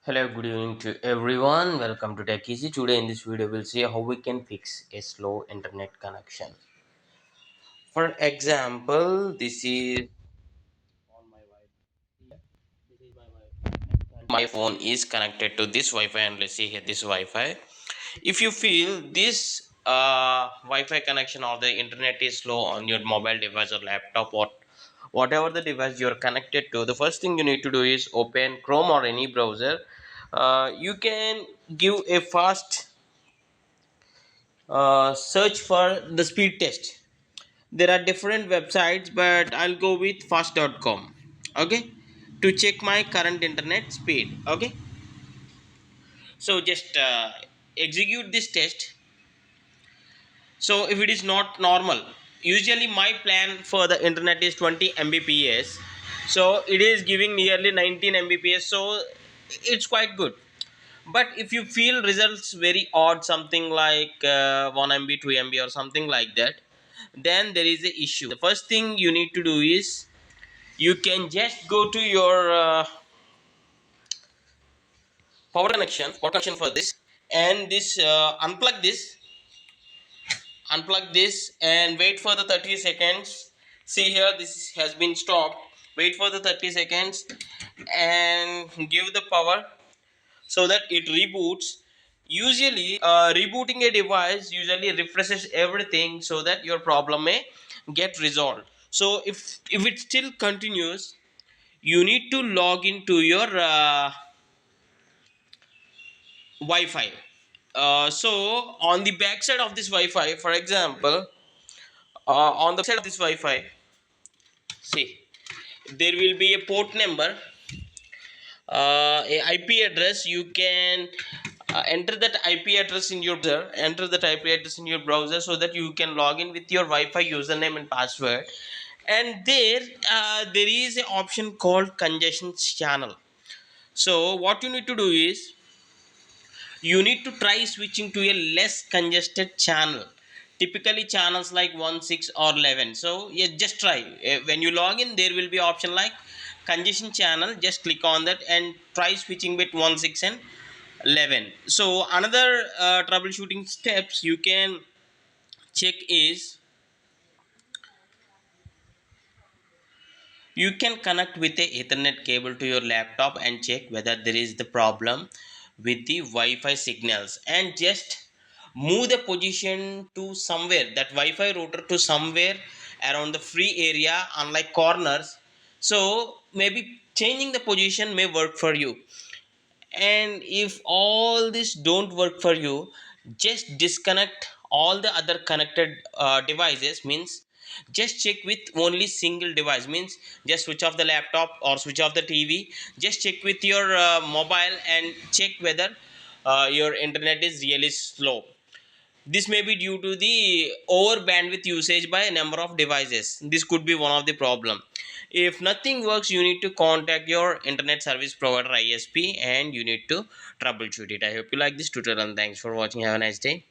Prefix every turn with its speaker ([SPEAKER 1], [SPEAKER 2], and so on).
[SPEAKER 1] Hello, good evening to everyone. Welcome to Tech Easy. Today in this video, we'll see how we can fix a slow internet connection. For example, this is on my Wi-Fi. This is my Wi-Fi. My phone is connected to this Wi-Fi, and let's see here this Wi-Fi. If you feel this Wi-Fi connection or the internet is slow on your mobile device or laptop or whatever the device you are connected to, the first thing you need to do is open Chrome or any browser. You can give a fast search for the speed test. There are different websites, but I'll go with fast.com. Okay, to check my current internet speed. Okay, so just execute this test. So if it is not normal, usually my plan for the internet is 20 mbps, so it is giving nearly 19 mbps, so it's quite good. But if you feel results very odd, something like 1 mb 2 mb or something like that, then there is a issue. The first thing you need to do is you can just go to your power connection for this, and this unplug this and wait for the 30 seconds. See here, this has been stopped. Wait for the 30 seconds and give the power so that it reboots. Usually rebooting a device usually refreshes everything so that your problem may get resolved. So if it still continues, you need to log into your Wi-Fi. So on the backside of this Wi-Fi, for example, on the side of this Wi-Fi, see, there will be a port number, a IP address. You can enter that IP address in your browser so that you can log in with your Wi-Fi username and password. And there is an option called congestion channel. So what you need to do is you need to try switching to a less congested channel, typically channels like 1 6 or 11. So yeah, just try. When you log in, there will be option like congestion channel. Just click on that and try switching with 1 6 and 11. So another troubleshooting steps you can check is you can connect with a Ethernet cable to your laptop and check whether there is the problem with the Wi-Fi signals, and just move the position to somewhere, that Wi-Fi router to somewhere around the free area, unlike corners. So maybe changing the position may work for you. And if all this don't work for you, just disconnect all the other connected devices. Means just check with only single device. Means just switch off the laptop or switch off the TV. Just check with your mobile and check whether your internet is really slow. This may be due to the over bandwidth usage by a number of devices. This could be one of the problem. If nothing works, you need to contact your internet service provider ISP and you need to troubleshoot it. I hope you like this tutorial and thanks for watching. Have a nice day.